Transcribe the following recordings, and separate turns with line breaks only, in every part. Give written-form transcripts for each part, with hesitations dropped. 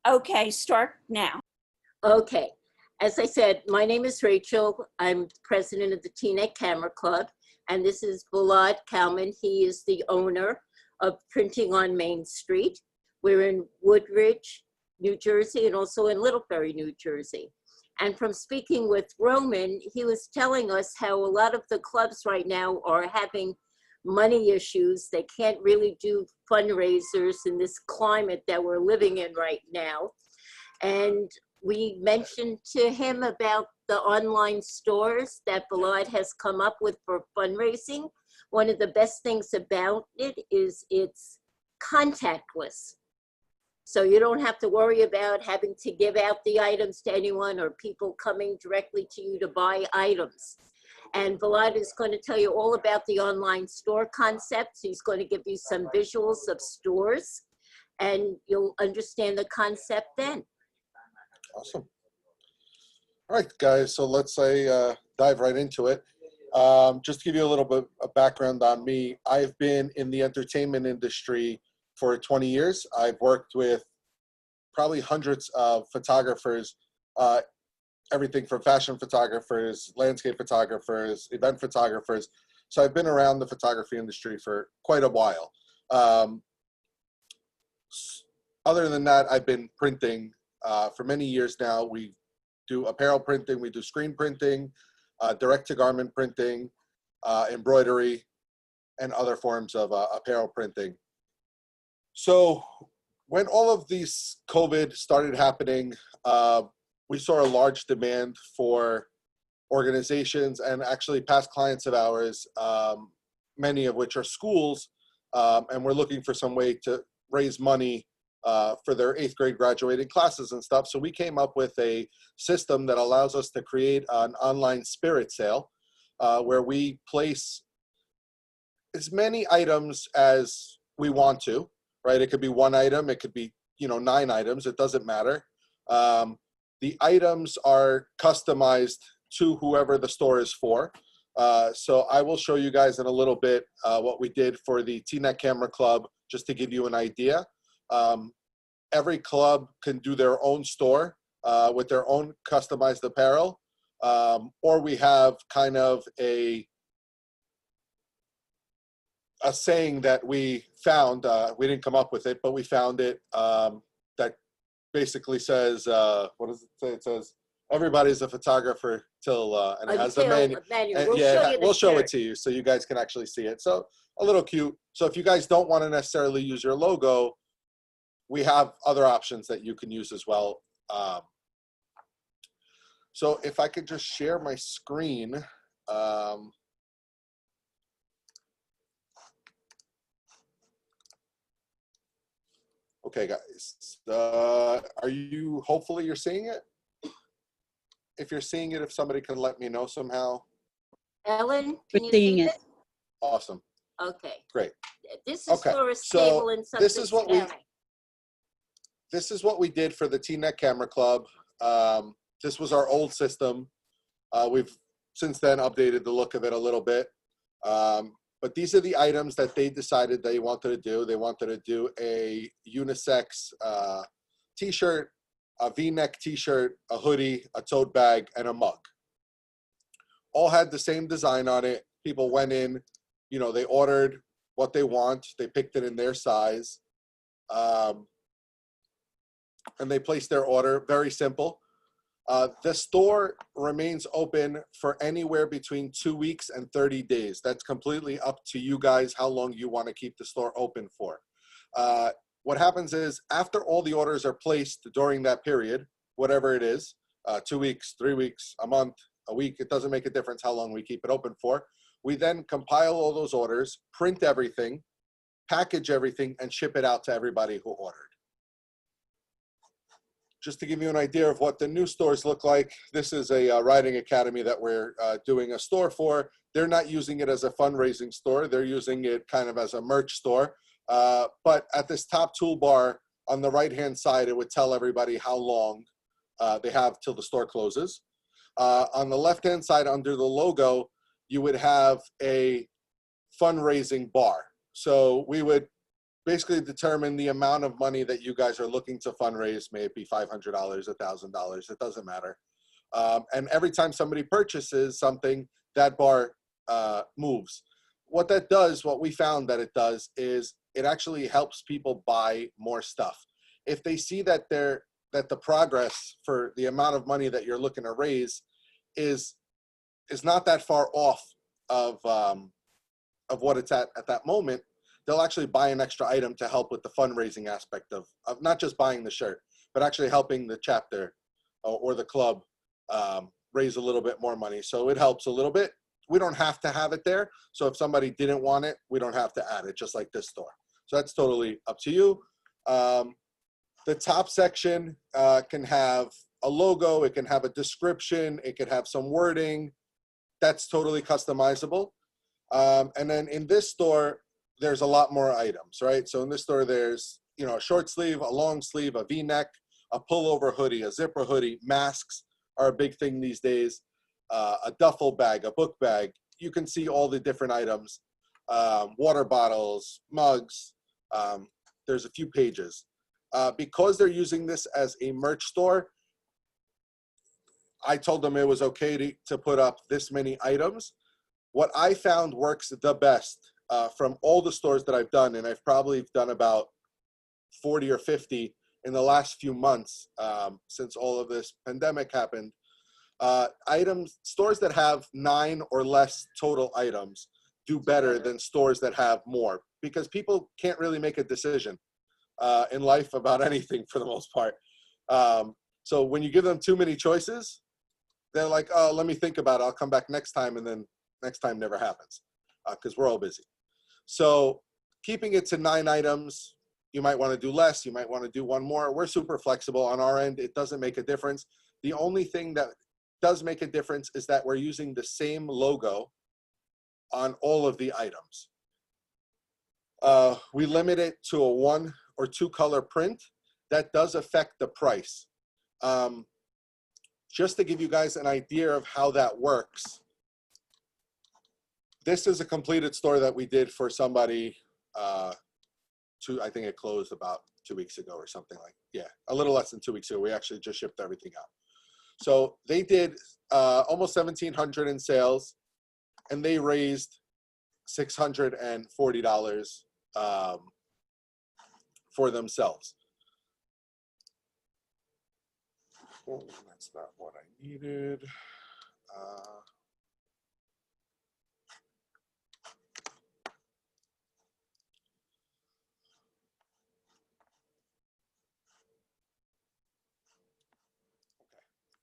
Okay, start now.
Okay. As I said, my name is Rachel. I'm president of the Teaneck Camera Club, and this is Vlad Kalman. He is the owner of Printing on Main Street. We're in Woodridge, New Jersey, and also in Little Ferry, New Jersey. And from speaking with Roman, he was telling us how a lot of the clubs right now are having money issues. They can't really do fundraisers in this climate that we're living in right now. And we mentioned to him about the online stores that Vlad has come up with for fundraising. One of the best things about it is it's contactless. So you don't have to worry about having to give out the items to anyone or people coming directly to you to buy items. And Vlad is going to tell you all about the online store concepts. He's going to give you some visuals of stores, and you'll understand the concept then.
Awesome. All right, guys, so let's dive right into it. Just to give you a little bit of background on me, I've been in the entertainment industry for 20 years. I've worked with probably hundreds of photographers, everything from fashion photographers, landscape photographers, event photographers. So I've been around the photography industry for quite a while. Other than that, I've been printing for many years now. We do apparel printing, we do screen printing, direct-to-garment printing, embroidery, and other forms of apparel printing. So when all of these COVID started happening, we saw a large demand for organizations and actually past clients of ours, many of which are schools, and we're looking for some way to raise money for their 8th grade graduating classes and stuff. So we came up with a system that allows us to create an online spirit sale where we place as many items as we want to, right? It could be one item, it could be, 9 items, it doesn't matter. The items are customized to whoever the store is for. So I will show you guys in a little bit what we did for the Teaneck Camera Club, just to give you an idea. Every club can do their own store with their own customized apparel, or we have kind of a saying that we found, we didn't come up with it, but we found it, that basically says, what does it say? It says, everybody's a photographer till, and it has the menu. We'll show it to you so you guys can actually see it. So a little cute. So if you guys don't want to necessarily use your logo, we have other options that you can use as well. So if I could just share my screen. Okay, guys, hopefully you're seeing it? If you're seeing it, if somebody can let me know somehow.
Ellen, can you see it?
Awesome.
Okay.
Great.
This is for a stable in Sussex County.
This is what we did for the Teaneck Camera Club. This was our old system. We've since then updated the look of it a little bit. But these are the items that they decided they wanted to do. They wanted to do a unisex t-shirt, a V-neck t-shirt, a hoodie, a tote bag, and a mug. All had the same design on it. People went in, they ordered what they want. They picked it in their size. And they placed their order. Very simple. The store remains open for anywhere between 2 weeks and 30 days. That's completely up to you guys how long you want to keep the store open for. What happens is after all the orders are placed during that period, whatever it is, 2 weeks, 3 weeks, a month, a week, it doesn't make a difference how long we keep it open for. We then compile all those orders, print everything, package everything, and ship it out to everybody who ordered. Just to give you an idea of what the new stores look like, this is a riding academy that we're doing a store for. They're not using it as a fundraising store. They're using it kind of as a merch store. But at this top toolbar on the right-hand side, it would tell everybody how long they have till the store closes. On the left-hand side under the logo, you would have a fundraising bar. So we would basically determine the amount of money that you guys are looking to fundraise. May it be $500, $1,000, it doesn't matter. And every time somebody purchases something, that bar moves. What that does, what we found that it does, is it actually helps people buy more stuff. If they see that the progress for the amount of money that you're looking to raise is not that far off of what it's at that moment, they'll actually buy an extra item to help with the fundraising aspect of not just buying the shirt, but actually helping the chapter or the club raise a little bit more money. So it helps a little bit. We don't have to have it there. So if somebody didn't want it, we don't have to add it, just like this store. So that's totally up to you. The top section can have a logo, it can have a description, it could have some wording. That's totally customizable. And then in this store, there's a lot more items, right? So in this store, there's, you know, a short sleeve, a long sleeve, a V-neck, a pullover hoodie, a zipper hoodie. Masks are a big thing these days. A duffel bag, a book bag. You can see all the different items. Water bottles, mugs. There's a few pages. Because they're using this as a merch store, I told them it was okay to put up this many items. What I found works the best from all the stores that I've done, and I've probably done about 40 or 50 in the last few months since all of this pandemic happened. Stores that have 9 or less total items do better than stores that have more, because people can't really make a decision in life about anything for the most part. So when you give them too many choices, they're like, oh, let me think about it. I'll come back next time. And then next time never happens because we're all busy. So keeping it to 9 items, you might want to do less. You might want to do one more. We're super flexible on our end. It doesn't make a difference. The only thing that does make a difference is that we're using the same logo on all of the items. We limit it to a 1 or 2 color print. That does affect the price. Just to give you guys an idea of how that works, this is a completed store that we did for somebody. I think it closed about 2 weeks ago or something like, yeah, a little less than 2 weeks ago. We actually just shipped everything out. So they did almost $1,700 in sales, and they raised $640 for themselves. Oh, that's not what I needed.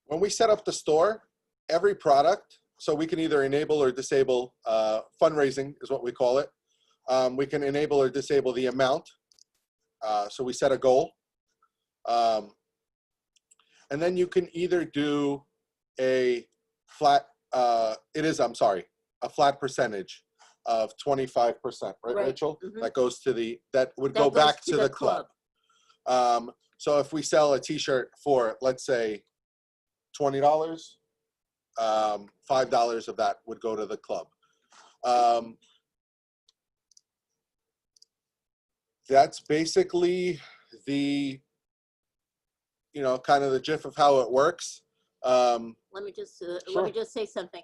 When we set up the store, every product, so we can either enable or disable fundraising is what we call it. We can enable or disable the amount. So we set a goal. And then you can either do a flat, a flat percentage of 25%, right, Rachel? Mm-hmm. That goes to that would go back to the club. So if we sell a t-shirt for, let's say, $20, $5 of that would go to the club. That's basically the, kind of the gist of how it works.
Let me just say something.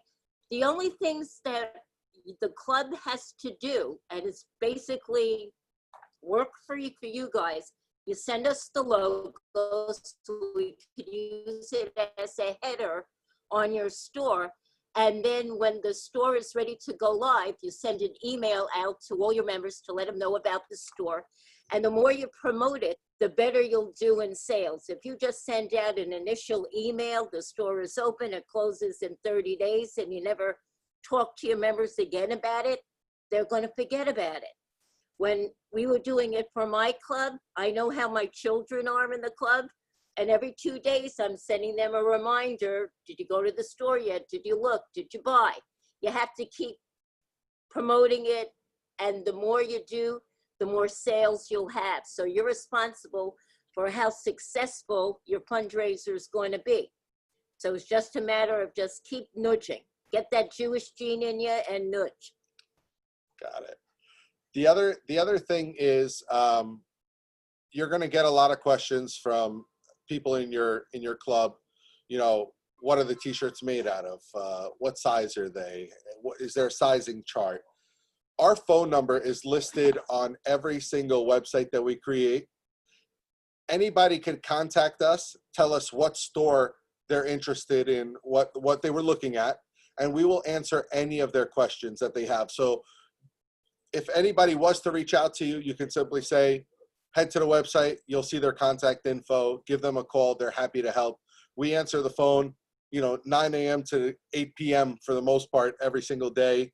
The only things that the club has to do, and it's basically work for you guys, you send us the logo so we could use it as a header on your store. And then when the store is ready to go live, you send an email out to all your members to let them know about the store. And the more you promote it, the better you'll do in sales. If you just send out an initial email, the store is open, it closes in 30 days, and you never talk to your members again about it, they're going to forget about it. When we were doing it for my club, I know how my children are in the club, and every 2 days I'm sending them a reminder. Did you go to the store yet? Did you look? Did you buy? You have to keep promoting it, and the more you do, the more sales you'll have. So you're responsible for how successful your fundraiser is going to be. So it's just a matter of just keep nudging. Get that Jewish gene in you and nudge.
Got it. The other thing is, you're going to get a lot of questions from people in your club. You know, what are the t-shirts made out of? What size are they? Is there a sizing chart? Our phone number is listed on every single website that we create. Anybody can contact us, tell us what store they're interested in, what they were looking at, and we will answer any of their questions that they have. So if anybody was to reach out to you, you can simply say, head to the website, you'll see their contact info, give them a call, they're happy to help. We answer the phone, 9 a.m. to 8 p.m. for the most part every single day.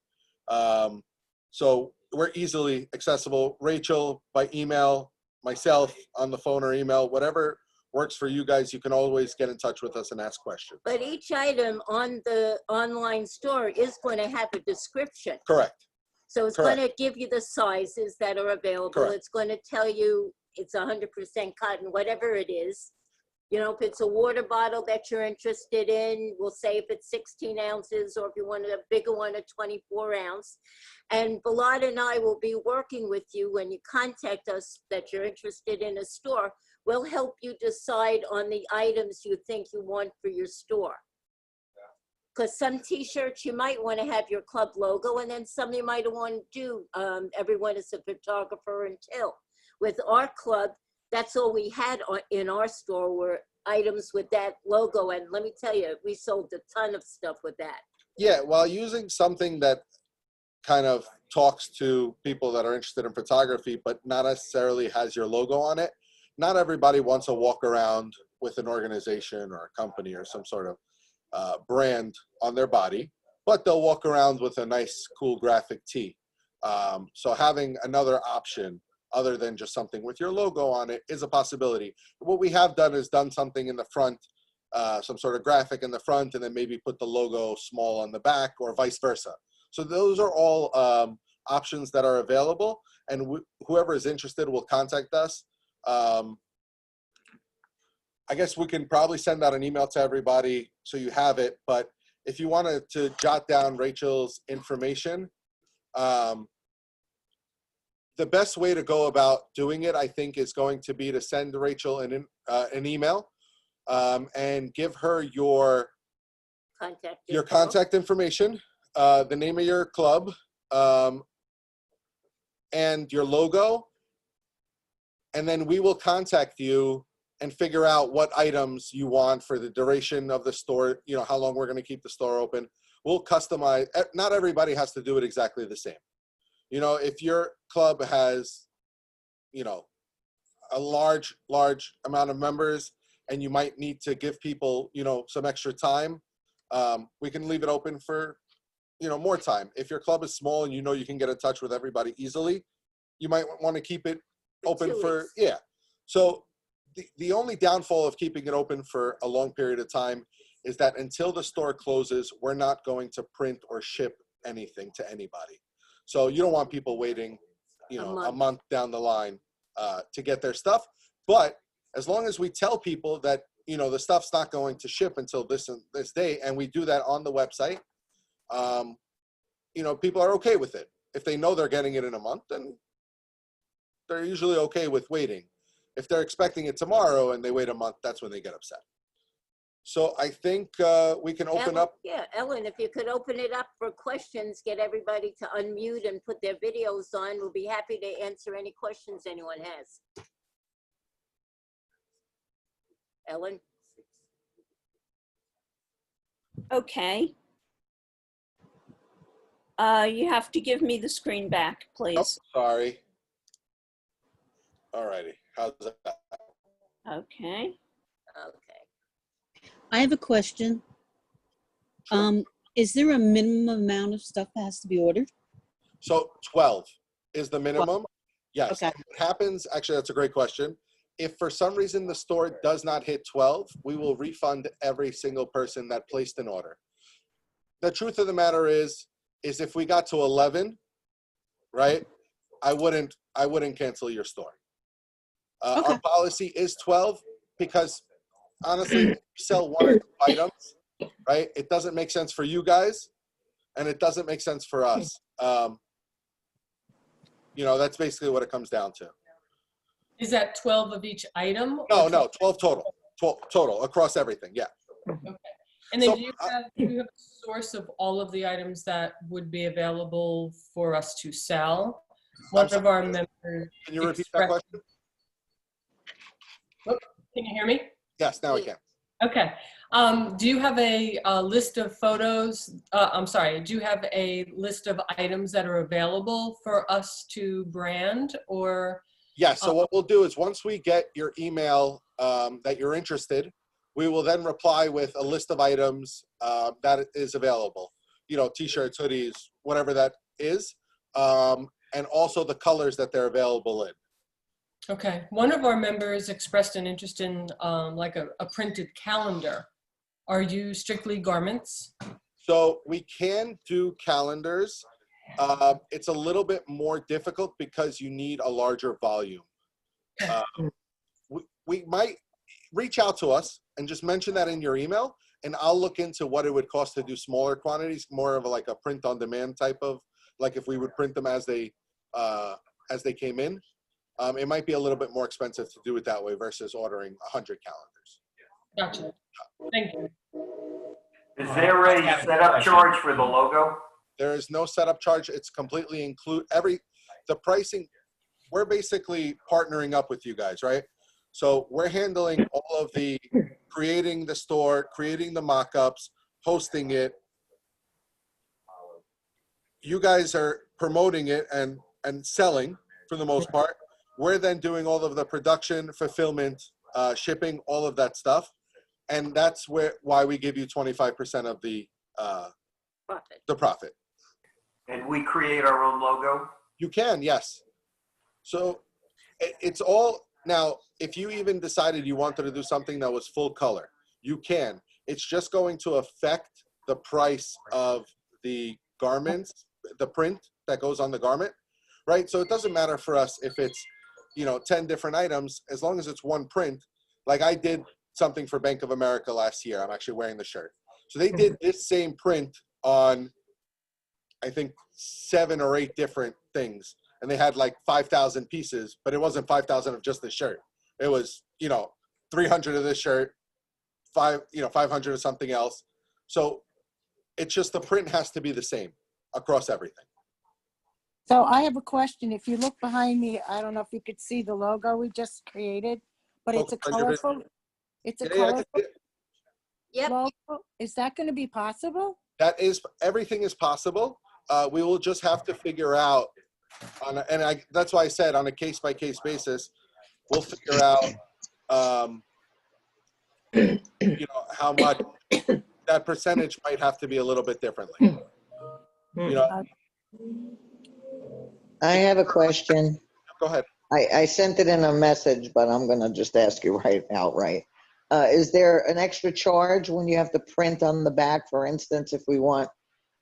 So we're easily accessible. Rachel by email, myself on the phone or email, whatever works for you guys, you can always get in touch with us and ask questions.
But each item on the online store is going to have a description.
Correct.
So it's
Correct.
going to give you the sizes that are available.
Correct.
It's going to tell you it's 100% cotton, whatever it is. If it's a water bottle that you're interested in, we'll say if it's 16 ounces, or if you want a bigger one, a 24 ounce. And Balad and I will be working with you when you contact us that you're interested in a store. We'll help you decide on the items you think you want for your store. Because some t-shirts you might want to have your club logo, and then some you might want to do, everyone is a photographer until. With our club, that's all we had in our store were items with that logo. And let me tell you, we sold a ton of stuff with that.
Yeah, while using something that kind of talks to people that are interested in photography, but not necessarily has your logo on it, not everybody wants to walk around with an organization or a company or some sort of brand on their body, but they'll walk around with a nice, cool graphic tee. So having another option other than just something with your logo on it is a possibility. What we have done is done something in the front, some sort of graphic in the front, and then maybe put the logo small on the back or vice versa. So those are all options that are available, and whoever is interested will contact us. I guess we can probably send out an email to everybody so you have it, but if you wanted to jot down Rachel's information, the best way to go about doing it, I think, is going to be to send Rachel an email and give her your contact information, the name of your club, and your logo, and then we will contact you and figure out what items you want for the duration of the store, how long we're going to keep the store open. We'll customize. Not everybody has to do it exactly the same. If your club has, a large amount of members and you might need to give people, some extra time, we can leave it open for, more time. If your club is small and you can get in touch with everybody easily, you might want to keep it open for, yeah. So the only downfall of keeping it open for a long period of time is that until the store closes, we're not going to print or ship anything to anybody. So you don't want people waiting, a month down the line to get their stuff. But as long as we tell people that, the stuff's not going to ship until this day, and we do that on the website, people are okay with it. If they know they're getting it in a month, then they're usually okay with waiting. If they're expecting it tomorrow and they wait a month, that's when they get upset. So I think we can open up.
Yeah, Ellen, if you could open it up for questions, get everybody to unmute and put their videos on. We'll be happy to answer any questions anyone has. Ellen?
Okay. You have to give me the screen back, please.
Oh, sorry. All righty. How's that?
Okay.
Okay.
I have a question.
Sure.
Is there a minimum amount of stuff that has to be ordered?
So 12 is the minimum. Yes.
Okay.
And what happens, actually, that's a great question. If for some reason the store does not hit 12, we will refund every single person that placed an order. The truth of the matter is if we got to 11, right, I wouldn't cancel your store.
Okay.
Our policy is 12 because honestly, we sell 1 or 2 items, right? It doesn't make sense for you guys, and it doesn't make sense for us. You know, that's basically what it comes down to.
Is that 12 of each item?
No, 12 total. 12 total across everything. Yeah.
Okay. And then
So,
do you have a source of all of the items that would be available for us to sell? One of our members.
Can you repeat that question?
Whoop, can you hear me?
Yes, now I can.
Okay. Do you have a list of photos? I'm sorry. Do you have a list of items that are available for us to brand or?
Yes. So what we'll do is once we get your email that you're interested, we will then reply with a list of items that is available. You know, t-shirts, hoodies, whatever that is, and also the colors that they're available in.
Okay. One of our members expressed an interest in like a printed calendar. Are you strictly garments?
So we can do calendars. It's a little bit more difficult because you need a larger volume. We might reach out to us and just mention that in your email, and I'll look into what it would cost to do smaller quantities, more of like a print on demand type of, like if we would print them as they came in. It might be a little bit more expensive to do it that way versus ordering 100 calendars.
Gotcha. Thank you.
Is there a setup charge for the logo?
There is no setup charge. It's completely the pricing. We're basically partnering up with you guys, right? So we're handling all of the creating the store, creating the mock-ups, hosting it. You guys are promoting it and selling for the most part. We're then doing all of the production, fulfillment, shipping, all of that stuff. And that's why we give you 25% of the profit.
And we create our own logo?
You can, yes. So it's all, now, if you even decided you wanted to do something that was full color, you can. It's just going to affect the price of the garments, the print that goes on the garment, right? So it doesn't matter for us if it's, 10 different items, as long as it's one print. Like I did something for Bank of America last year. I'm actually wearing the shirt. So they did this same print on, I think, 7 or 8 different things. And they had like 5,000 pieces, but it wasn't 5,000 of just the shirt. It was, 300 of this shirt, 500 of something else. So it's just the print has to be the same across everything.
So I have a question. If you look behind me, I don't know if you could see the logo we just created, but it's a colorful,
Yep.
logo. Is that going to be possible?
Everything is possible. We will just have to figure out, that's why I said on a case-by-case basis, we'll figure out, how much that percentage might have to be a little bit differently.
I have a question.
Go ahead.
I sent it in a message, but I'm going to just ask you outright. Is there an extra charge when you have to print on the back, for instance, if we want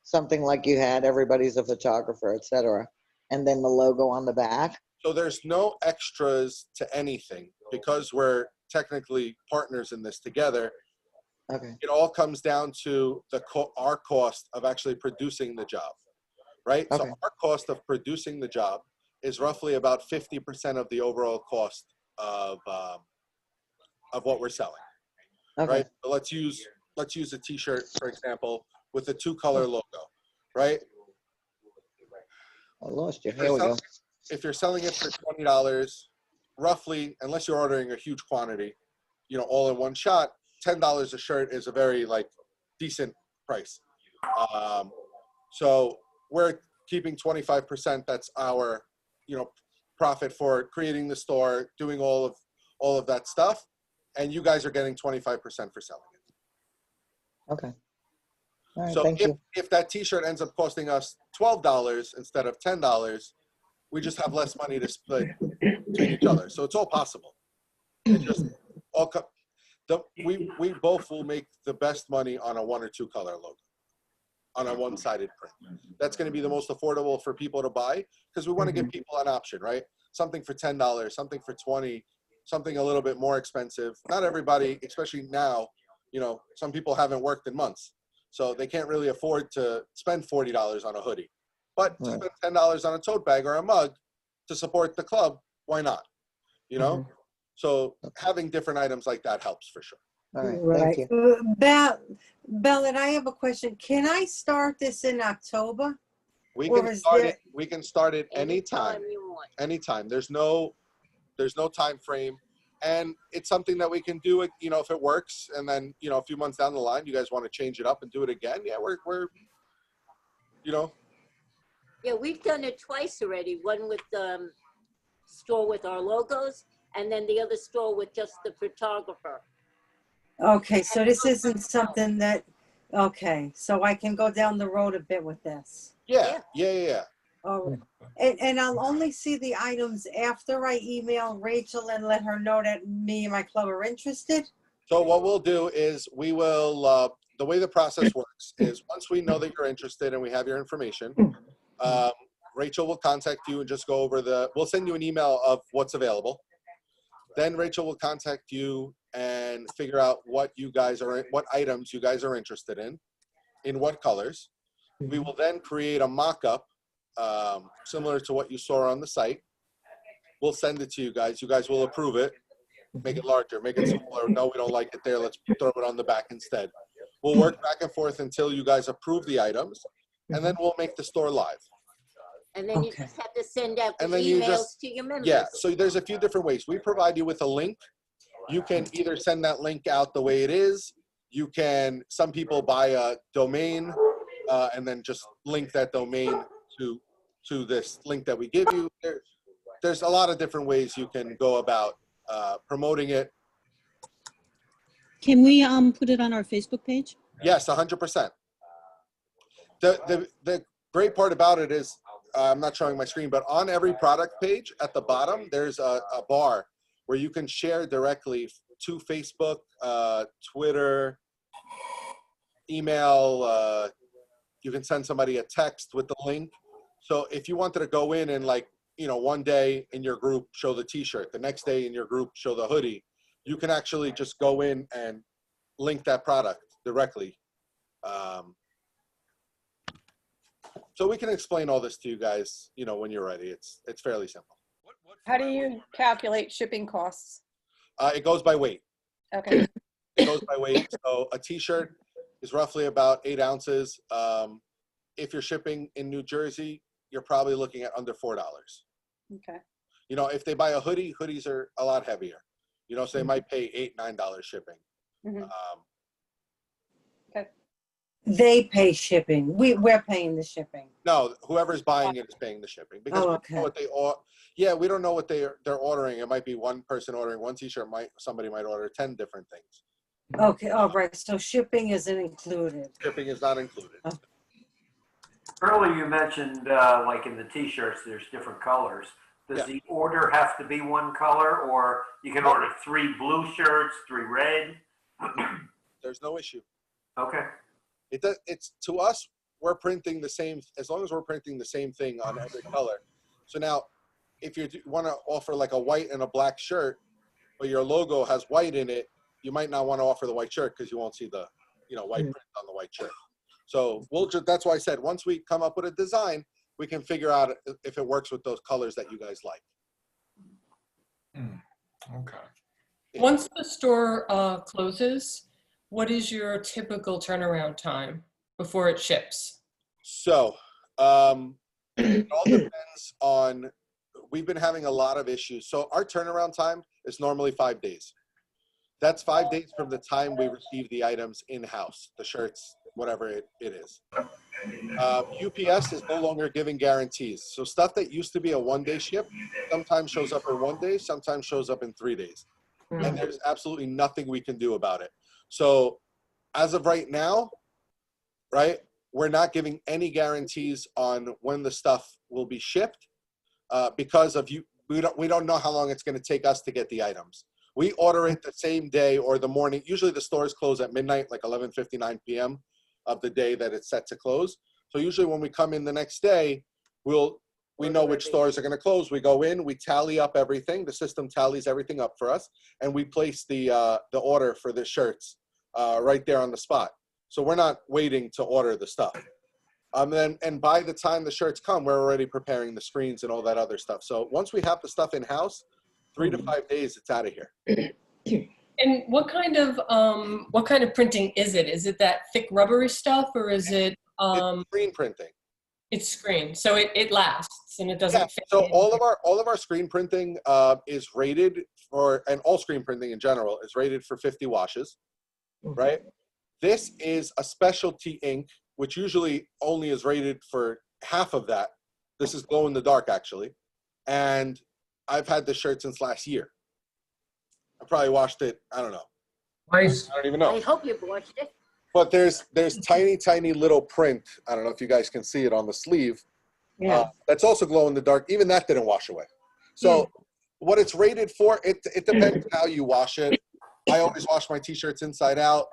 something like you had, everybody's a photographer, etc., and then the logo on the back?
So there's no extras to anything because we're technically partners in this together.
Okay.
It all comes down to our cost of actually producing the job, right?
Okay.
So our cost of producing the job is roughly about 50% of the overall cost of what we're selling,
Okay.
right? So let's use a T-shirt, for example, with a 2-color logo, right?
I lost you. Here we go.
If you're selling it for $20, roughly, unless you're ordering a huge quantity, all in one shot, $10 a shirt is a very decent price. So we're keeping 25%. That's our, profit for creating the store, doing all of that stuff, and you guys are getting 25% for selling it.
Okay. All right,
So
thank you.
if that T-shirt ends up costing us $12 instead of $10, we just have less money to split between each other. So it's all possible. It just we both will make the best money on a 1 or 2 color logo, on a one-sided print. That's going to be the most affordable for people to buy because we want to give people an option, right? Something for $10, something for $20, something a little bit more expensive. Not everybody, especially now, some people haven't worked in months, so they can't really afford to spend $40 on a hoodie. But to spend $10 on a tote bag or a mug, to support the club, why not? You know? So having different items like that helps for sure.
All right, thank you.
Bell, and I have a question. Can I start this in October?
We
Or
can
is
start
there-
it. We can start it anytime.
you want.
Anytime. There's no time frame, and it's something that we can do. It, you know, if it works, and then you know, a few months down the line, you guys want to change it up and do it again. Yeah, we're you know.
Yeah, we've done it twice already. One with store with our logos, and then the other store with just the photographer.
Okay, so this isn't something that, okay, so I can go down the road a bit with this.
Yeah.
Oh, and I'll only see the items after I email Rachel and let her know that me and my club are interested.
So what we'll do is we will, the way the process works is once we know that you're interested and we have your information, Rachel will contact you and just go over we'll send you an email of what's available. Then Rachel will contact you and figure out what items you guys are interested in what colors. We will then create a mock-up similar to what you saw on the site. We'll send it to you guys. You guys will approve it. Make it larger, make it smaller. No, we don't like it there. Let's throw it on the back instead. We'll work back and forth until you guys approve the items, and then we'll make the store live.
And then you
Okay.
just have to send out the
And then you
emails to your members.
Yeah, so there's a few different ways. We provide you with a link. You can either send that link out the way it is. You can, some people buy a domain and then just link that domain to this link that we give you. There's a lot of different ways you can go about promoting it.
Can we put it on our Facebook page?
Yes, 100%. The great part about it is, I'm not showing my screen, but on every product page at the bottom, there's a bar where you can share directly to Facebook, Twitter, email. You can send somebody a text with the link. So if you wanted to go in and one day in your group show the t-shirt, the next day in your group show the hoodie, you can actually just go in and link that product directly. So we can explain all this to you guys, when you're ready. It's fairly simple.
How do you calculate shipping costs?
It goes by weight.
Okay.
It goes by weight. So a t-shirt is roughly about 8 ounces. If you're shipping in New Jersey, you're probably looking at under $4.
Okay.
If they buy a hoodie, hoodies are a lot heavier. So they might pay $8, $9 shipping.
Mhm.
They pay shipping. We're paying the shipping.
No, whoever's buying it is paying the shipping because
Oh,
we
okay.
don't know we don't know what they're ordering. It might be one person ordering one t-shirt. Somebody might order 10 different things.
Okay, all right. So shipping isn't included.
Shipping is not included.
Oh.
Earlier you mentioned, like in the t-shirts, there's different colors. Does the order have to be one color, or you can order 3 blue shirts, 3 red?
There's no issue.
Okay.
It's to us, we're printing the same, as long as we're printing the same thing on every color. So now, if you want to offer like a white and a black shirt, but your logo has white in it, you might not want to offer the white shirt because you won't see the, white print on the white shirt. So that's why I said, once we come up with a design, we can figure out if it works with those colors that you guys like.
Okay.
Once the store closes, what is your typical turnaround time before it ships?
So it all depends on, we've been having a lot of issues. So our turnaround time is normally 5 days. That's 5 days from the time we receive the items in-house, the shirts, whatever it is. UPS is no longer giving guarantees. So stuff that used to be a 1-day ship sometimes shows up in 1 day, sometimes shows up in 3 days. And there's absolutely nothing we can do about it. So as of right now, right, we're not giving any guarantees on when the stuff will be shipped because of we don't know how long it's going to take us to get the items. We order it the same day or the morning. Usually the stores close at midnight, like 11:59 p.m. of the day that it's set to close. So usually when we come in the next day, we know which stores are going to close. We go in, we tally up everything. The system tallies everything up for us, and we place the order for the shirts right there on the spot. So we're not waiting to order the stuff. And by the time the shirts come, we're already preparing the screens and all that other stuff. So once we have the stuff in house, 3 to 5 days, it's out of here.
And what kind of printing is it? Is it that thick rubbery stuff, or is it
It's screen printing.
it's screen, so it lasts and it doesn't
Yeah.
fade?
So all of our screen printing is rated for, and all screen printing in general is rated for 50 washes, right? This is a specialty ink, which usually only is rated for half of that. This is glow in the dark, actually. And I've had this shirt since last year. I probably washed it, I don't know.
Nice.
I don't even know.
I hope you've watched it.
But there's tiny little print. I don't know if you guys can see it on the sleeve.
Yeah.
That's also glow in the dark. Even that didn't wash away. So what it's rated for, it depends how you wash it. I always wash my t-shirts inside out.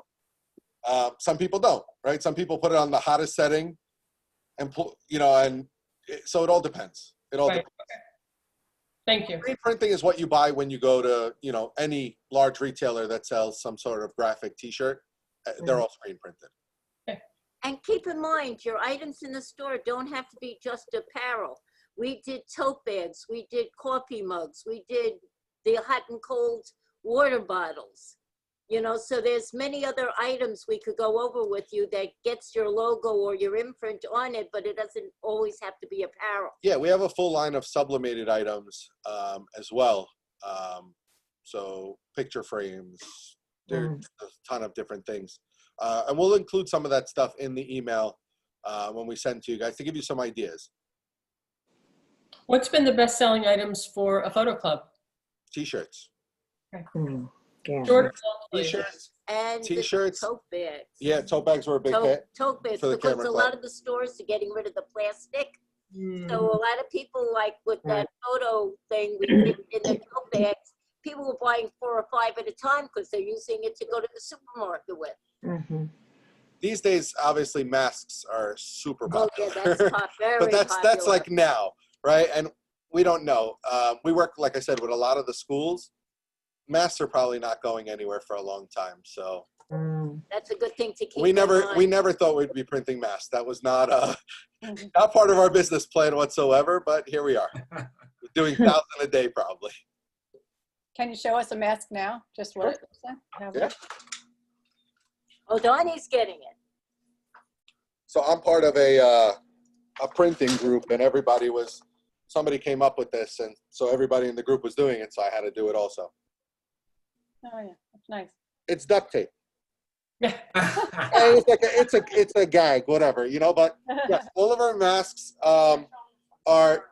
Some people don't, right? Some people put it on the hottest setting and pull, so it all depends. It all depends.
Thank you.
Screen printing is what you buy when you go to, any large retailer that sells some sort of graphic t-shirt. They're all screen printed.
And keep in mind, your items in the store don't have to be just apparel. We did tote bags, we did coffee mugs, we did the hot and cold water bottles. So there's many other items we could go over with you that gets your logo or your imprint on it, but it doesn't always have to be apparel.
Yeah, we have a full line of sublimated items as well. So picture frames, there's a ton of different things. And we'll include some of that stuff in the email when we send to you guys to give you some ideas.
What's been the best-selling items for a photo club?
T-shirts.
Yeah.
Short, please.
T-shirts.
And
T-shirts.
the tote bags.
Yeah, tote bags were a big hit.
Tote bags,
for the
because
camera
a
club.
lot of the stores are getting rid of the plastic.
Mm.
So a lot of people, like with that photo thing we did in the tote bags, people were buying 4 or 5 at a time because they're using it to go to the supermarket with.
These days, obviously, masks are super
Oh
popular.
yeah, that's very
But that's
popular.
like now, right? And we don't know. We work, like I said, with a lot of the schools. Masks are probably not going anywhere for a long time. So
That's a good thing to keep
we
in
never
mind.
thought we'd be printing masks. That was not not part of our business plan whatsoever. But here we are, doing 1,000 a day probably.
Can you show us a mask now? Just what it looks like?
Yeah.
Oh, Donnie's getting it.
So I'm part of a printing group, and somebody came up with this, and so everybody in the group was doing it, so I had to do it also.
Oh yeah, that's nice.
It's duct tape. It's a gag, whatever, but yes, all of our masks are,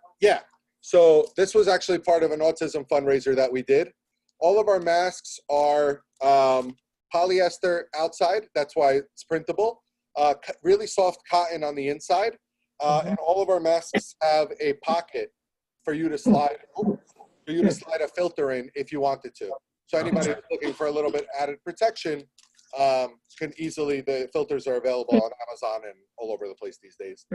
so this was actually part of an autism fundraiser that we did. All of our masks are polyester outside, that's why it's printable, really soft cotton on the inside, and all of our masks have a pocket for you to slide a filter in if you wanted to. So anybody who's looking for a little bit added protection can easily, the filters are available on Amazon and all over the place these days.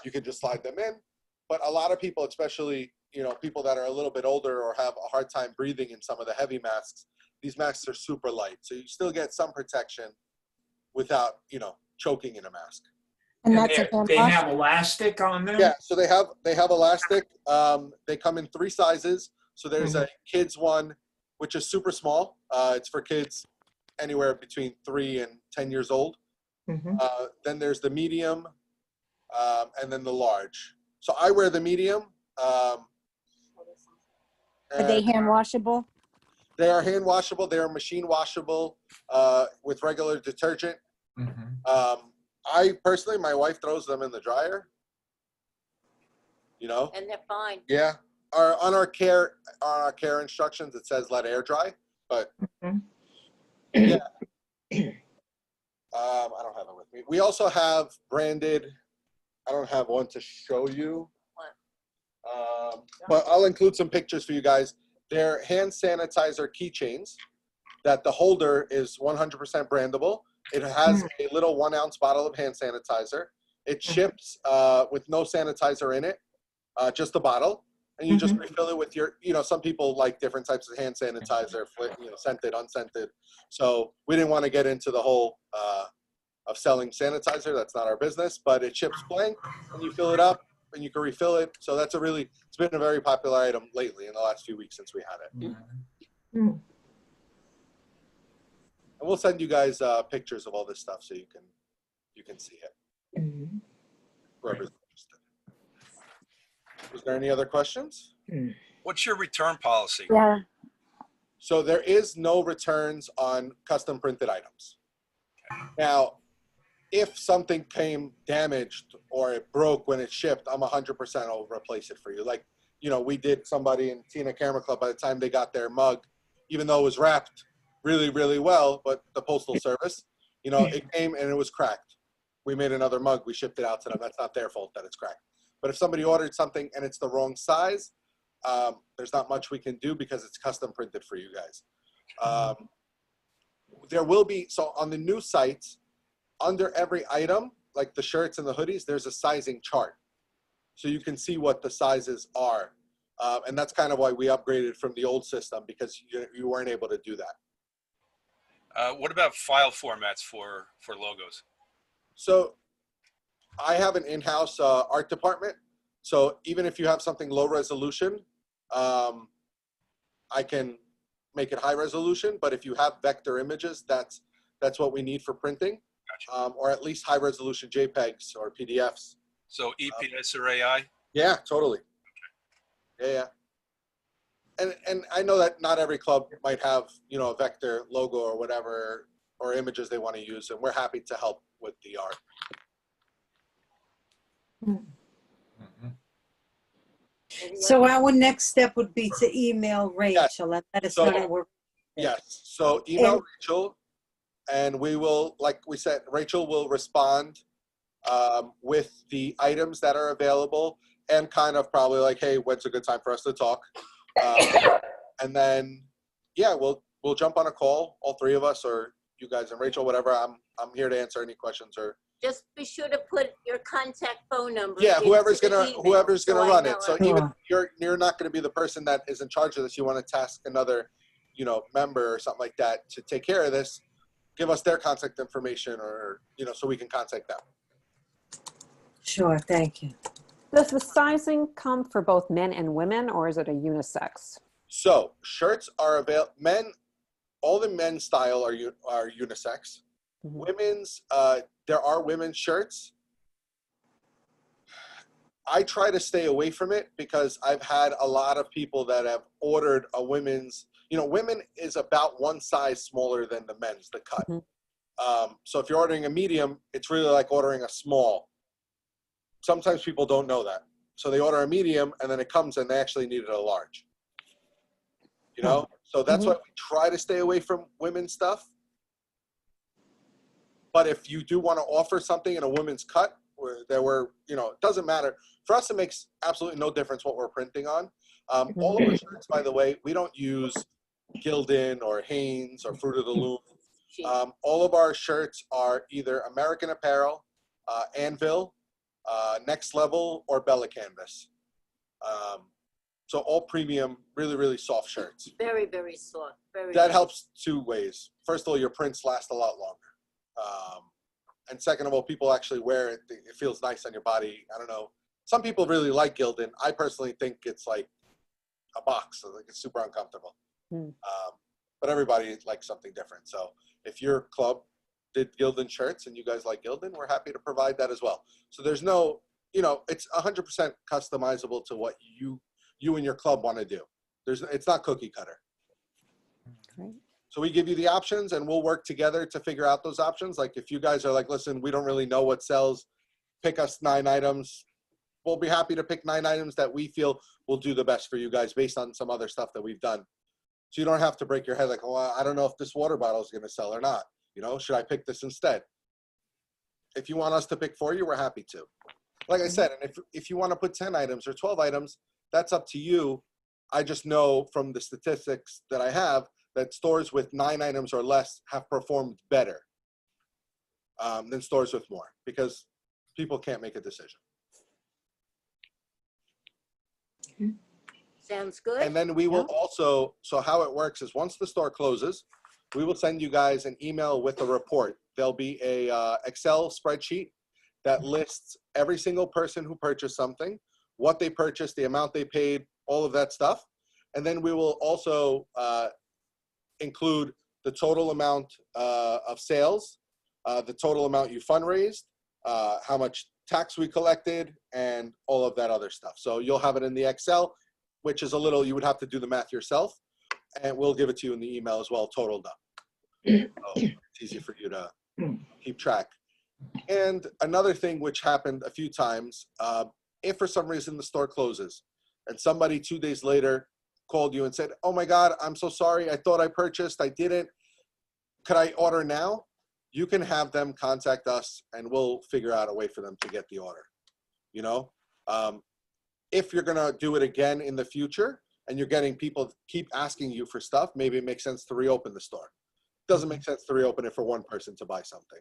You can just slide them in, but a lot of people, especially people that are a little bit older or have a hard time breathing in some of the heavy masks, these masks are super light, so you still get some protection without choking in a mask.
And that's
they have elastic on them?
Yeah, so they have elastic. They come in 3 sizes. So there's a kids one, which is super small. It's for kids anywhere between 3 and 10 years old. Then there's the medium, and then the large. So I wear the medium.
Are they hand washable?
They are hand washable. They are machine washable with regular detergent. I personally, my wife throws them in the dryer.
And they're fine.
Yeah. On our care instructions, it says let air dry, but yeah. I don't have it with me. We also have branded. I don't have one to show you, but I'll include some pictures for you guys. They're hand sanitizer keychains that the holder is 100% brandable. It has a little 1 ounce bottle of hand sanitizer. It ships with no sanitizer in it, just a bottle. And you just refill it with your, some people like different types of hand sanitizer, scented, unscented. So we didn't want to get into the whole of selling sanitizer. That's not our business, but it ships blank and you fill it up and you can refill it. So that's it's been a very popular item lately in the last few weeks since we had it. And we'll send you guys pictures of all this stuff so you can see it. Whoever's interested. Was there any other questions?
What's your return policy?
Yeah.
So there is no returns on custom printed items. Now, if something came damaged or it broke when it shipped, I'm 100% will replace it for you. Like, you know, we did somebody in Tina Camera Club, by the time they got their mug, even though it was wrapped really, really well, but the postal service, you know, it came and it was cracked. We made another mug, we shipped it out to them. That's not their fault that it's cracked. But if somebody ordered something and it's the wrong size, there's not much we can do because it's custom printed for you guys. There will be, so on the new sites, under every item, like the shirts and the hoodies, there's a sizing chart. So you can see what the sizes are. And that's kind of why we upgraded from the old system, because you weren't able to do that.
What about file formats for logos?
So I have an in-house art department. So even if you have something low resolution, I can make it high resolution. But if you have vector images, that's what we need for printing.
Gotcha.
Or at least high resolution JPEGs or PDFs.
So EPS or AI?
Yeah, totally. Okay. Yeah. And I know that not every club might have, you know, a vector logo or whatever, or images they want to use, and we're happy to help with the art.
So our next step would be to email Rachel and let us know that we're.
Yes. So email
And-
Rachel, and we will, like we said, Rachel will respond with the items that are available and kind of probably like, hey, when's a good time for us to talk? And then, yeah, we'll jump on a call, all three of us, or you guys and Rachel, whatever. I'm here to answer any questions or.
Just be sure to put your contact phone number.
Yeah, whoever's
into the
gonna
email,
run
I
it.
know
So even if you're not gonna be the person that is in charge of this, you want to task another, you know, member or something like that to take care of this, give us their contact information, or, you know, so we can contact them.
Sure, thank you.
Does the sizing come for both men and women, or is it a unisex?
So shirts are available. All the men's style are unisex.
Mm-hmm.
Women's, there are women's shirts. I try to stay away from it because I've had a lot of people that have ordered a women's, you know, women is about one size smaller than the men's, the cut.
Mm-hmm.
So if you're ordering a medium, it's really like ordering a small. Sometimes people don't know that. So they order a medium and then it comes and they actually needed a large. You know? So that's why we try to stay away from women's stuff. But if you do want to offer something in a women's cut, where there were, you know, it doesn't matter. For us, it makes absolutely no difference what we're printing on. All of our shirts, by the way, we don't use Gildan or Hanes or Fruit of the Loom. All of our shirts are either American Apparel, Anvil, Next Level, or Bella Canvas. So all premium, really, really soft shirts.
Very, very soft.
That helps two ways. First of all, your prints last a lot longer. And second of all, people actually wear it. It feels nice on your body. I don't know. Some people really like Gildan. I personally think it's like a box. So like it's super uncomfortable. But everybody likes something different. So if your club did Gildan shirts and you guys like Gildan, we're happy to provide that as well. So there's no, you know, it's 100% customizable to what you and your club want to do. It's not cookie cutter.
Great.
So we give you the options and we'll work together to figure out those options. Like if you guys are like, listen, we don't really know what sells, pick us 9 items. We'll be happy to pick 9 items that we feel will do the best for you guys based on some other stuff that we've done. So you don't have to break your head like, oh, I don't know if this water bottle is going to sell or not. You know, should I pick this instead? If you want us to pick for you, we're happy to. Like I said, and if you want to put 10 items or 12 items, that's up to you. I just know from the statistics that I have that stores with 9 items or less have performed better than stores with more because people can't make a decision.
Sounds good.
And then we will also, so how it works is once the store closes, we will send you guys an email with a report. there'll be a Excel spreadsheet that lists every single person who purchased something, what they purchased, the amount they paid, all of that stuff. And then we will also include the total amount of sales, the total amount you fundraised, how much tax we collected, and all of that other stuff. So you'll have it in the Excel, which is a little, you would have to do the math yourself, and we'll give it to you in the email as well, totaled up. So it's easy for you to keep track. And another thing which happened a few times, if for some reason the store closes and somebody 2 days later called you and said, oh my God, I'm so sorry, I thought I purchased, I didn't, could I order now? You can have them contact us and we'll figure out a way for them to get the order. You know, if you're gonna do it again in the future and you're getting people keep asking you for stuff, maybe it makes sense to reopen the store. Doesn't make sense to reopen it for one person to buy something.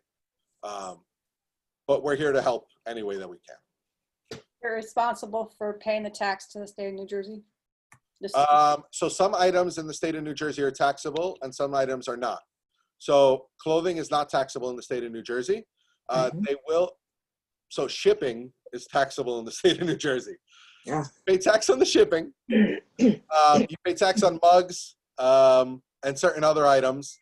But we're here to help any way that we can.
You're responsible for paying the tax to the state of New Jersey?
So some items in the state of New Jersey are taxable and some items are not. So clothing is not taxable in the state of New Jersey. They will, so shipping is taxable in the state of New Jersey.
Yeah.
You pay tax on the shipping. You pay tax on mugs and certain other items.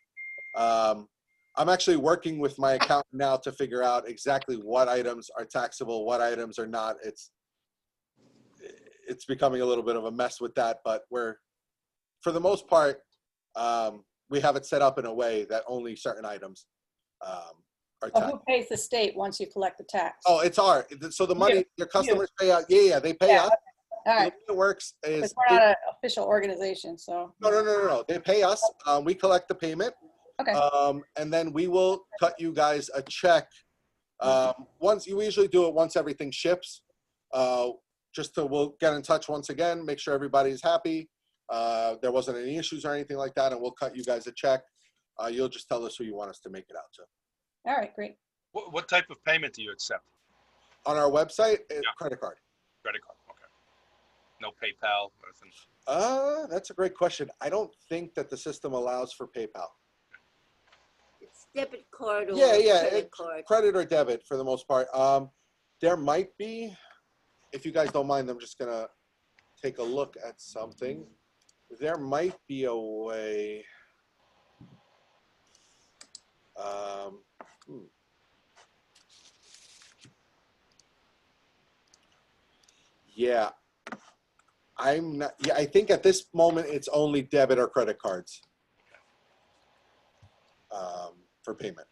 I'm actually working with my accountant now to figure out exactly what items are taxable, what items are not. It's becoming a little bit of a mess with that, but we're, for the most part, we have it set up in a way that only certain items are taxed.
Who pays the state once you collect the tax?
Oh, it's our, so the money, your customers pay out, yeah, they pay us.
All right.
The way it works is,
Because we're not an official organization, so.
no, they pay us, we collect the payment.
Okay.
And then we will cut you guys a check. We usually do it once everything ships. We'll get in touch once again, make sure everybody's happy. There wasn't any issues or anything like that, and we'll cut you guys a check. You'll just tell us who you want us to make it out to.
All right, great.
What type of payment do you accept?
On our website, credit card.
Credit card, okay. No PayPal, nothing?
That's a great question. I don't think that the system allows for PayPal.
It's debit card or
Yeah,
credit card.
credit or debit for the most part. There might be, if you guys don't mind, I'm just gonna take a look at something. There might be a way. Yeah, I'm not. Yeah, I think at this moment it's only debit or credit cards for payment.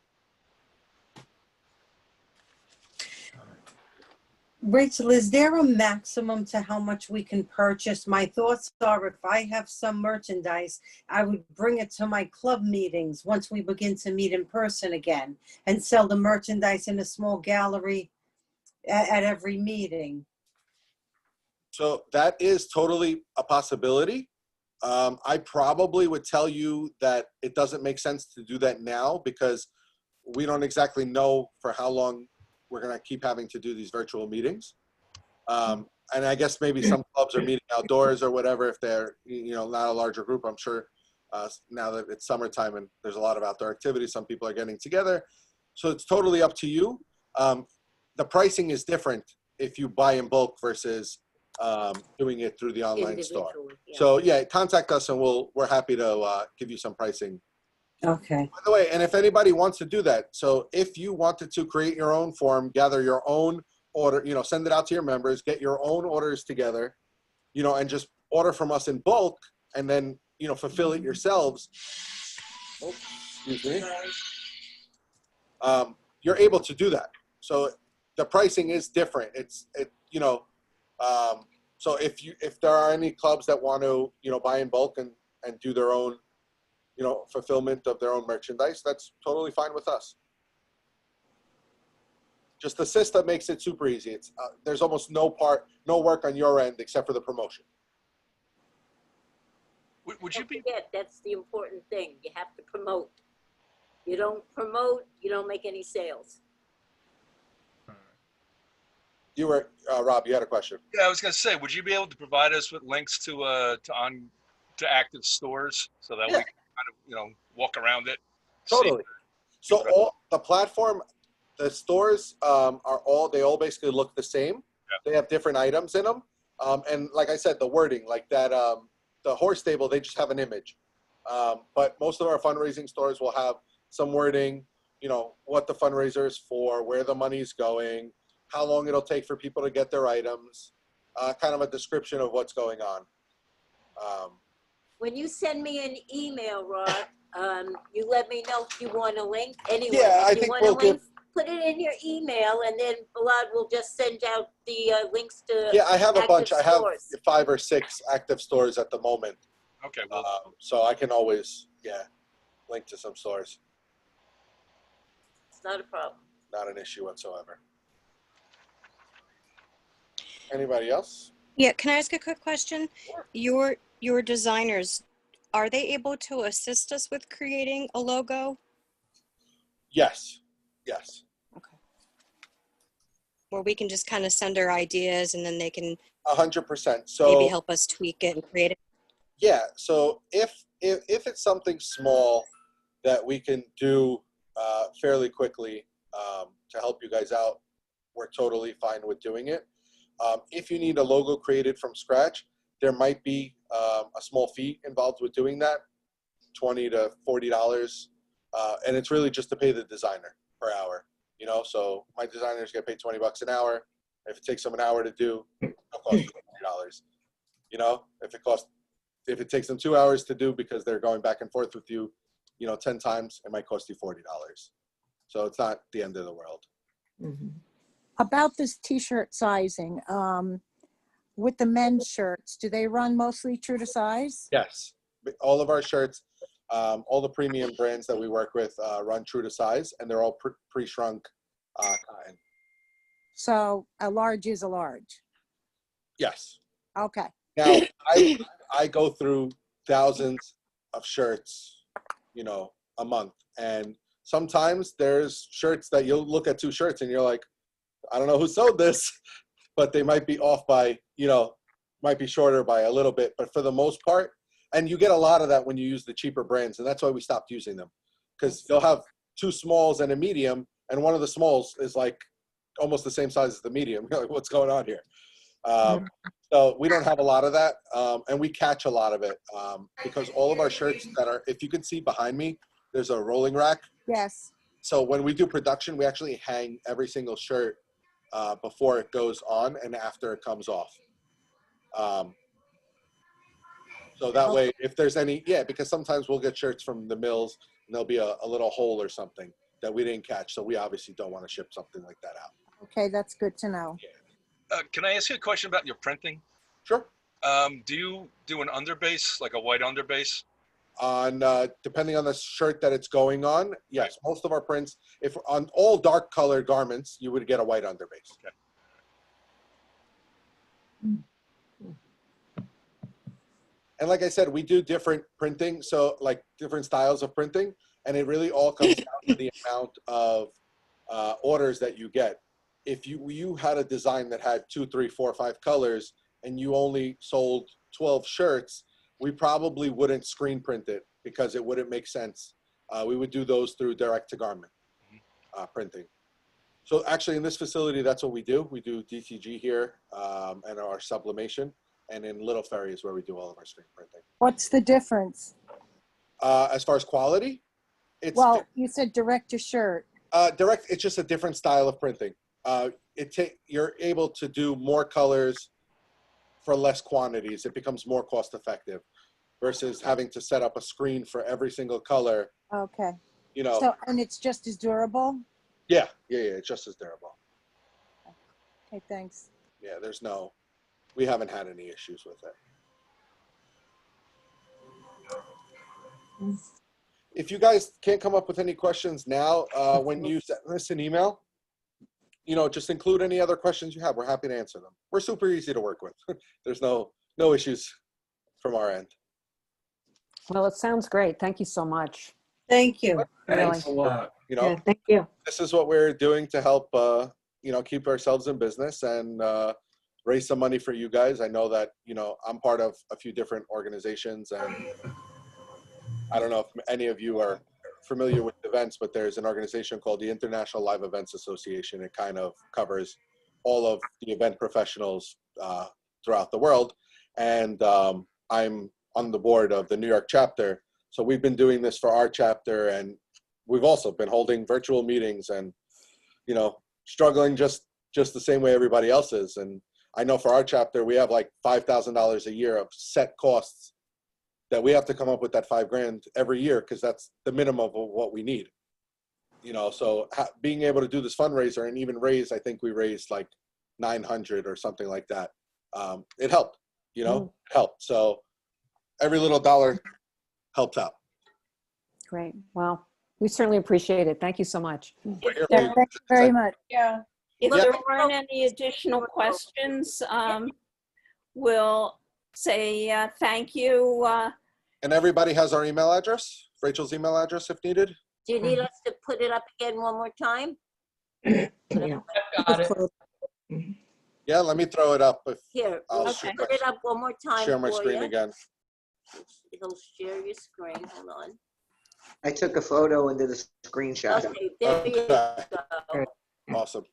Rachel, is there a maximum to how much we can purchase? My thoughts are if I have some merchandise, I would bring it to my club meetings once we begin to meet in person again and sell the merchandise in a small gallery at every meeting.
So that is totally a possibility. I probably would tell you that it doesn't make sense to do that now because we don't exactly know for how long we're going to keep having to do these virtual meetings. And I guess maybe some clubs are meeting outdoors or whatever if they're, not a larger group. I'm sure now that it's summertime and there's a lot of outdoor activity, some people are getting together. So it's totally up to you. The pricing is different if you buy in bulk versus doing it through the online store.
Yeah.
So yeah, contact us and we're happy to give you some pricing.
Okay.
By the way, and if anybody wants to do that, so if you wanted to create your own form, gather your own order, send it out to your members, get your own orders together, and just order from us in bulk and then, fulfill it yourselves. Oh, excuse me. You're able to do that. So the pricing is different. So if there are any clubs that want to, buy in bulk and do their own, fulfillment of their own merchandise, that's totally fine with us. Just the system makes it super easy. It's there's almost no work on your end except for the promotion.
Would you be?
Forget, that's the important thing. You have to promote. You don't promote, you don't make any sales.
You were Rob. You had a question.
Yeah, I was going to say, would you be able to provide us with links to active stores so that we can kind of walk around it?
Totally. So all the platform, the stores they all basically look the same.
Yeah.
They have different items in them. And like I said, the wording, like that, the horse stable, they just have an image. But most of our fundraising stores will have some wording, you know, what the fundraiser is for, where the money's going, how long it'll take for people to get their items, kind of a description of what's going on.
When you send me an email, Rod, you let me know if you want a link. Anyway,
Yeah, I
if you
think
want
we'll
a link, put it in your email, and then Vlad will just send out the links to
Yeah, I have a bunch.
active
I have
stores.
5 or 6 active stores at the moment.
Okay, well,
So I can always, link to some stores.
It's not a problem.
Not an issue whatsoever. Anybody else?
Yeah, can I ask a quick question? Your designers, are they able to assist us with creating a logo?
Yes. Yes.
Okay. Where we can just kind of send our ideas and then they can
100%. So
maybe help us tweak it and create it.
yeah. So if it's something small that we can do fairly quickly to help you guys out, we're totally fine with doing it. If you need a logo created from scratch, there might be a small fee involved with doing that, $20 to $40, and it's really just to pay the designer per hour. You know, so my designers get paid $20 an hour. If it takes them an hour to do, it'll cost you $40. You know, if it takes them 2 hours to do because they're going back and forth with you, 10 times, it might cost you $40. So it's not the end of the world.
Mm-hmm. About this t-shirt sizing, with the men's shirts, do they run mostly true to size?
Yes, all of our shirts, all the premium brands that we work with run true to size, and they're all pre-shrunk cotton.
So a large is a large.
Yes.
Okay.
Now, I go through thousands of shirts, a month, and sometimes there's shirts that you'll look at 2 shirts and you're like, I don't know who sewed this, but they might be off by, might be shorter by a little bit, but for the most part, and you get a lot of that when you use the cheaper brands, and that's why we stopped using them, because they'll have 2 smalls and a medium, and one of the smalls is like almost the same size as the medium. You're like, what's going on here? So we don't have a lot of that, and we catch a lot of it because all of our shirts that are, if you can see behind me, there's a rolling rack.
Yes.
So when we do production, we actually hang every single shirt before it goes on and after it comes off. So that way, if there's any, because sometimes we'll get shirts from the mills and there'll be a little hole or something that we didn't catch. So we obviously don't want to ship something like that out.
Okay, that's good to know.
can I ask you a question about your printing?
Sure.
Do you do an underbase, like a white underbase?
On depending on the shirt that it's going on, yes, most of our prints, if on all dark colored garments, you would get a white underbase.
Okay.
And like I said, we do different printing, so like different styles of printing, and it really all comes down to the amount of orders that you get. If you had a design that had 2, 3, 4, 5 colors, and you only sold 12 shirts, we probably wouldn't screen print it because it wouldn't make sense. We would do those through direct to garment printing. So actually in this facility, that's what we do. We do DTG here and our sublimation, and in Little Ferry is where we do all of our screen printing.
What's the difference?
As far as quality,
Well, you said direct to shirt.
direct, it's just a different style of printing. You're able to do more colors for less quantities. It becomes more cost effective versus having to set up a screen for every single color.
Okay.
So,
and it's just as durable?
Yeah, it's just as durable.
Okay, thanks.
Yeah, we haven't had any issues with it. If you guys can't come up with any questions now, when you send us an email, just include any other questions you have. We're happy to answer them. We're super easy to work with. There's no issues from our end.
Well, it sounds great. Thank you so much.
Thank you.
Thanks a lot.
Thank you.
This is what we're doing to help, keep ourselves in business and raise some money for you guys. I know that, I'm part of a few different organizations, and I don't know if any of you are familiar with events, but there's an organization called the International Live Events Association. It kind of covers all of the event professionals throughout the world. And I'm on the board of the New York chapter. So we've been doing this for our chapter, and we've also been holding virtual meetings and, you know, struggling just the same way everybody else is. And I know for our chapter, we have like $5,000 a year of set costs that we have to come up with that $5,000 every year, because that's the minimum of what we need. You know, so being able to do this fundraiser and even raise, I think we raised like 900 or something like that. It helped, you know, it helped. So every little dollar helps out.
Great. Well, we certainly appreciate it. Thank you so much.
Yeah, thank you very much.
Yeah.
If
Yeah.
there aren't any additional questions, we'll say thank you.
And everybody has our email address, Rachel's email address if needed.
Do you need us to put it up again one more time?
Got it.
Yeah, let me throw it up.
Here,
I'll
we'll
share
put it up one more time
my
for
screen
you.
again.
It'll share your screen. Hold on.
I took a photo and did a screenshot.
Okay, there you
Okay.
go.
Awesome.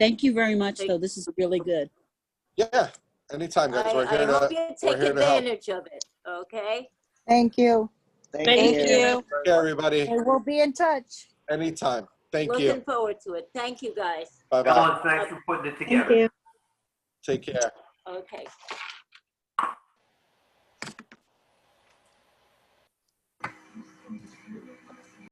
Thank you very much, though. This is really good.
Yeah, anytime, guys. We're
I
here
hope
to,
you
we're
take
here to help.
advantage of it, okay?
Thank you.
Thank
Thank
you.
you.
Take care, everybody.
And we'll be in touch.
Anytime. Thank
Looking
you.
forward to it. Thank you, guys.
Bye-bye.
Ellen, thanks for putting it together.
Take care.
Okay.